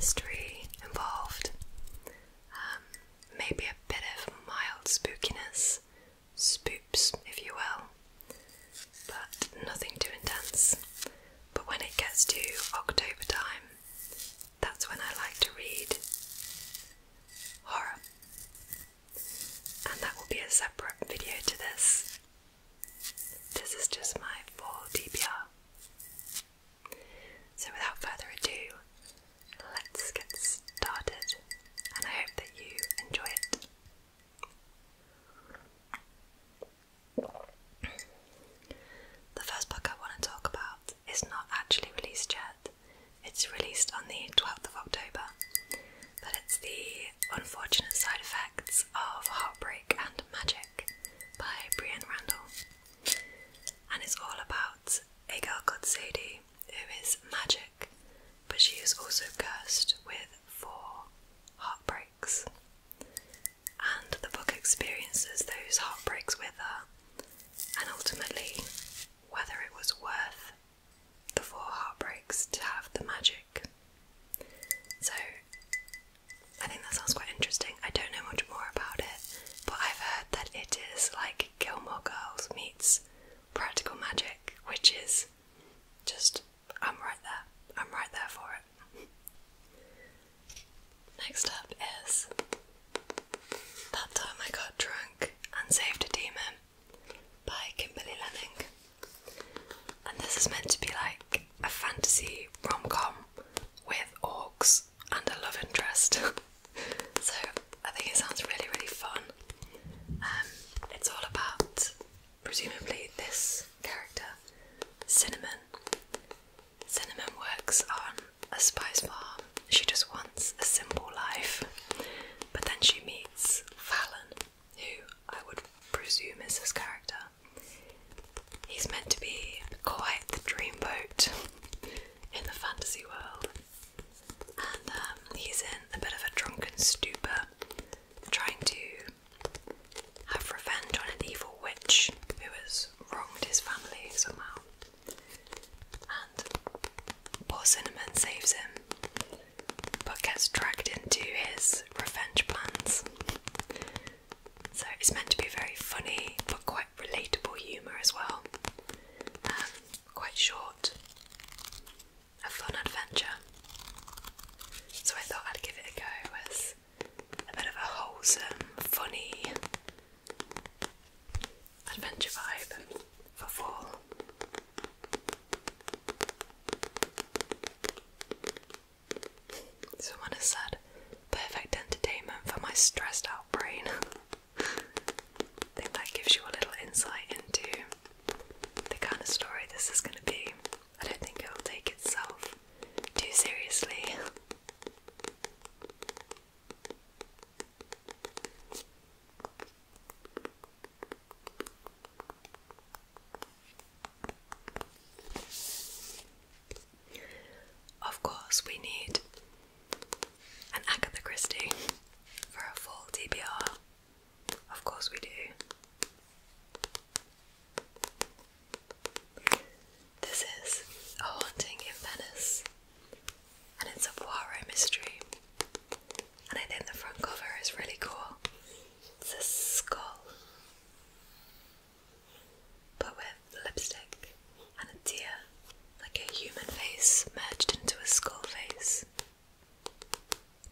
mystery involved, maybe a bit of mild spookiness, spoops if you will, but nothing too intense. But when it gets to October time, that's when I like to read horror, and that will be a separate video to this. This is just my Fall TBR. So without further ado, let's get started, and I hope that you enjoy it. The first book I want to talk about is not actually released yet. It's released on the 12th of October, but it's The Unfortunate Side Effects of Heartbreak and Magic by Brienne Randall. And it's all about a girl called Sadie who is magic, but she is also cursed with 4 heartbreaks. And the book experiences those heartbreaks with her, and ultimately whether it was worth the 4 heartbreaks to have the magic. So I think that sounds quite interesting. I don't know much more about it, but I've heard that it is like Gilmore Girls meets practical magic, which is just, I'm right there for it. Next up is That Time I Got Drunk and Saved a Demon by Kimberly Lenning. And this is meant to be like a fantasy rom-com with orcs and a love interest. So I think it sounds really, really fun. It's all about, presumably, this character, Cinnamon. Cinnamon works on a spice farm. She just wants a simple life. But then she meets Fallon, who I would presume is this character. He's meant to be quite the dreamboat in the fantasy world. And he's in a bit of a drunken stupor, trying to have revenge on an evil witch who has wronged his family somehow. And poor Cinnamon saves him, but gets dragged into his revenge plans. So it's meant to be very funny, but quite relatable humour as well. Quite short, a fun adventure. So I thought I'd give it a go as a bit of a wholesome, funny adventure vibe for fall. Someone has said, perfect entertainment for my stressed out brain. I think that gives you a little insight into the kind of story this is going to be. I don't think it'll take itself too seriously. Of course, we need an Agatha Christie for a Fall TBR. Of course we do. This is A Haunting in Venice, and it's a Poirot mystery. And I think the front cover is really cool. It's a skull, but with lipstick and a tear, like a human face merged into a skull face.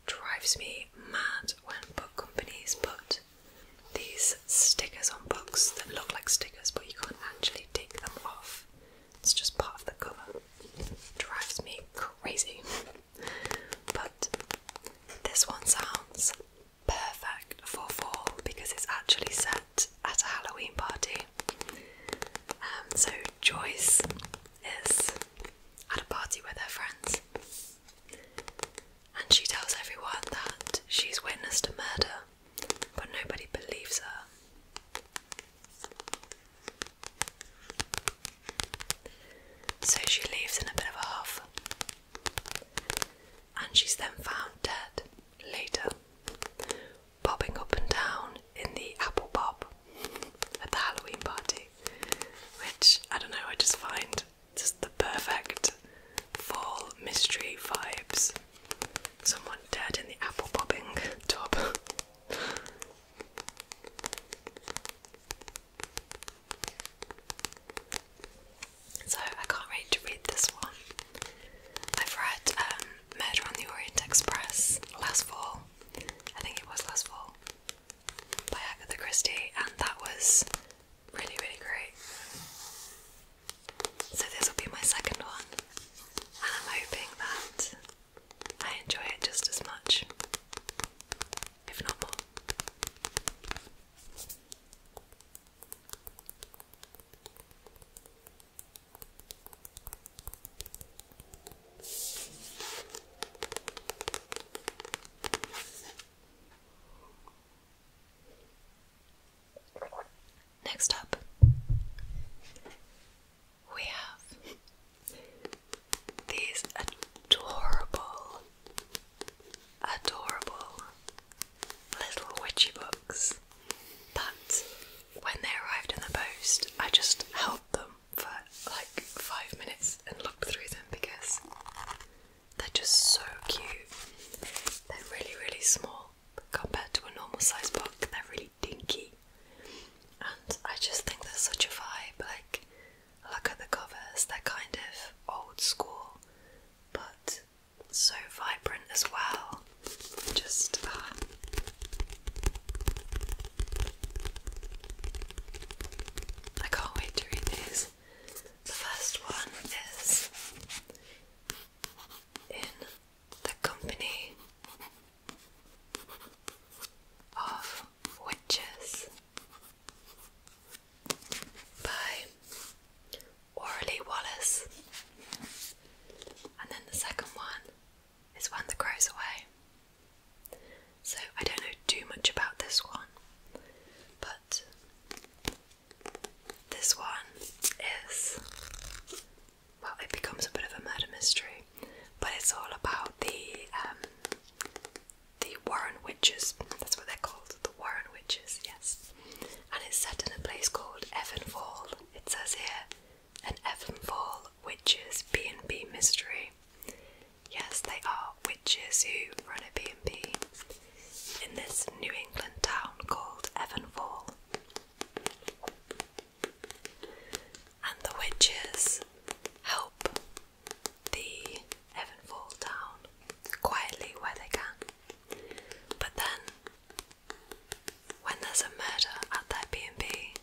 Drives me mad when book companies put these stickers on books that look like stickers, but you can't actually take them off. It's just part of the cover. Drives me crazy. But this one sounds perfect for fall because it's actually set at a Halloween party. So Joyce is at a party with her friends, and she tells everyone that she's witnessed a murder, but nobody believes her. So she leaves in a bit of a huff, and she's then found dead later, bobbing up and down in the apple bob at the Halloween party, which, I don't know, I just find just the perfect fall mystery vibes. as well. Just I can't wait to read these. The first one is In the Company of Witches by Orally Wallace. And then the second one is When the Crow's Away. So I don't know too much about this one, but this one is, well, it becomes a bit of a murder mystery, but it's all about the Warren Witches. That's what they're called, the Warren Witches, yes. And it's set in a place called Evanfall. It says here, an Evanfall Witches B&B mystery. Yes, they are witches who run a B&B in this New England town called Evanfall. And the witches help the Evanfall town quietly where they can. But then, when there's a murder at their B&B,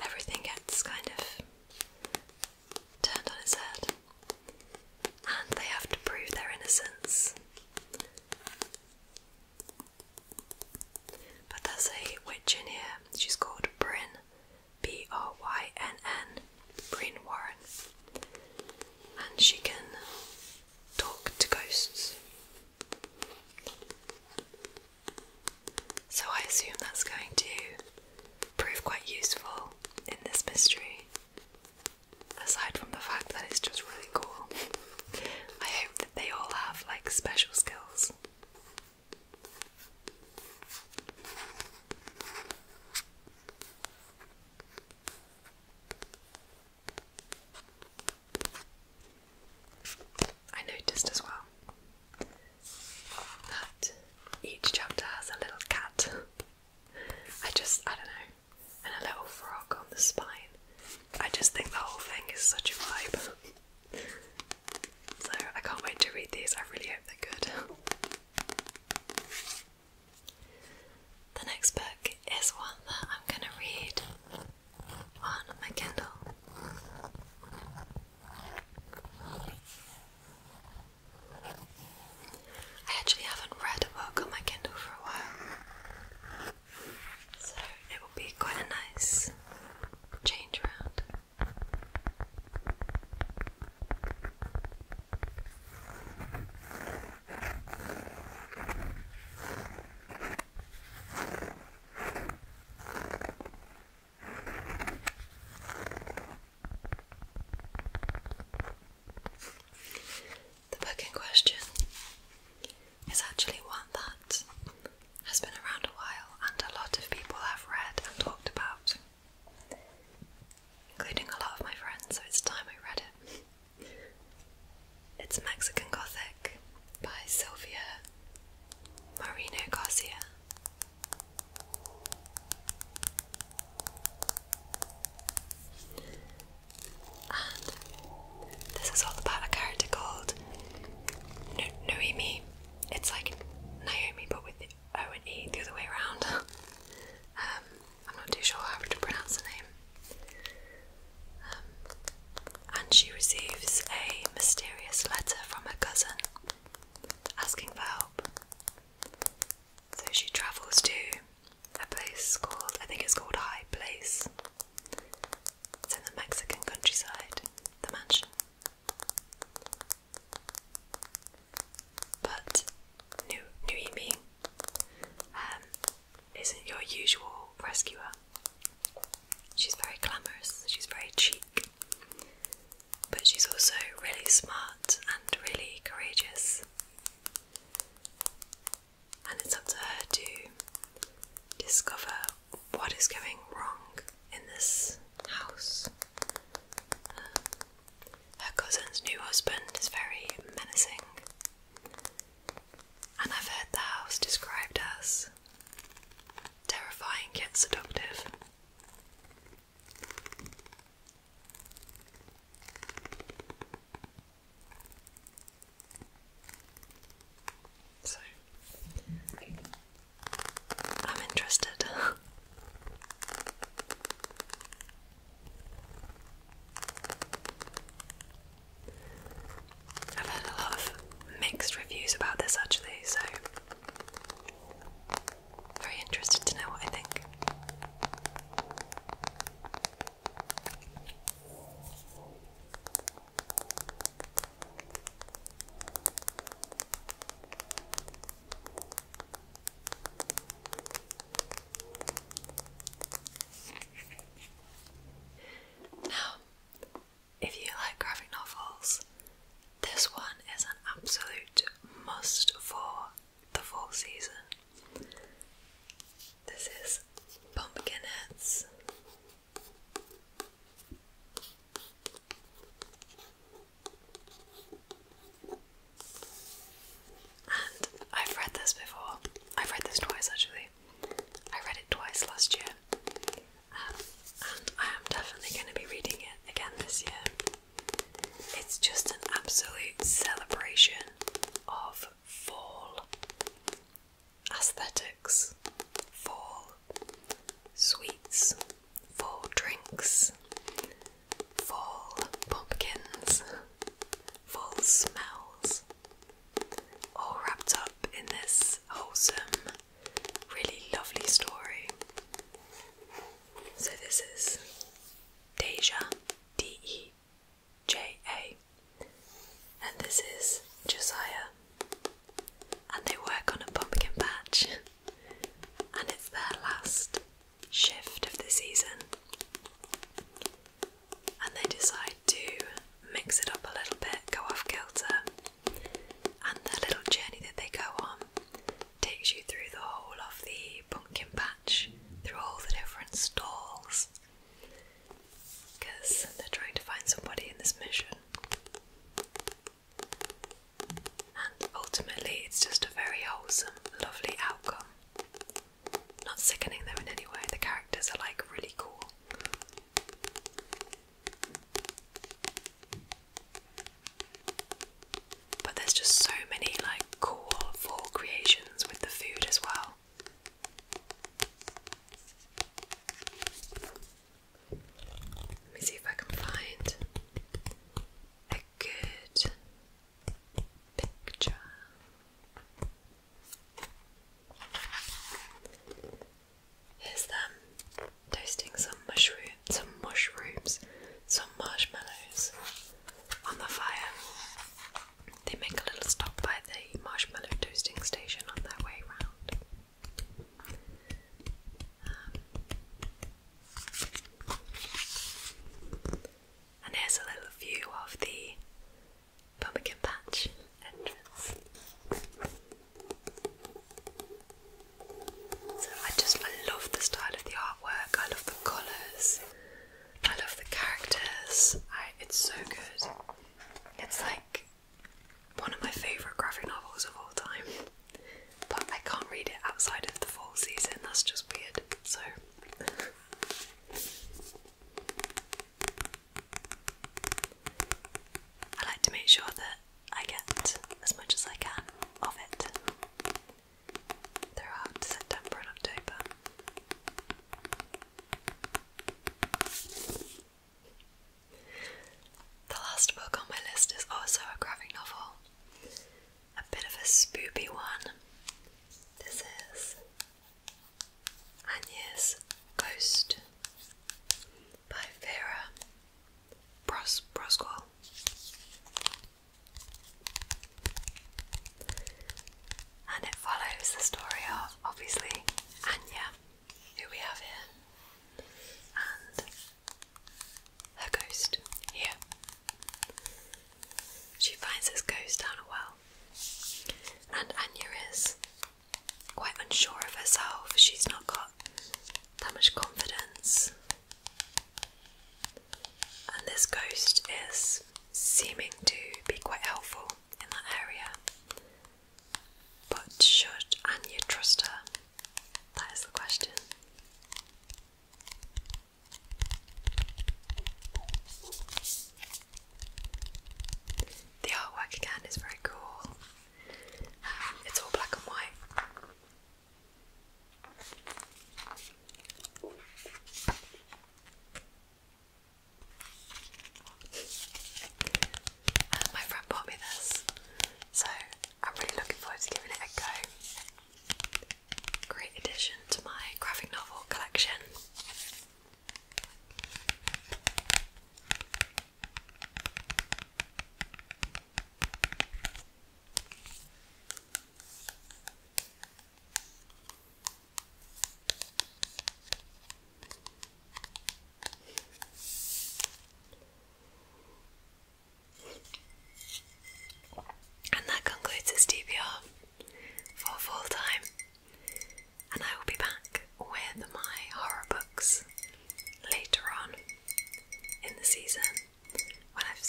everything gets kind of turned on its head, and they have to prove their innocence.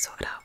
sorted out.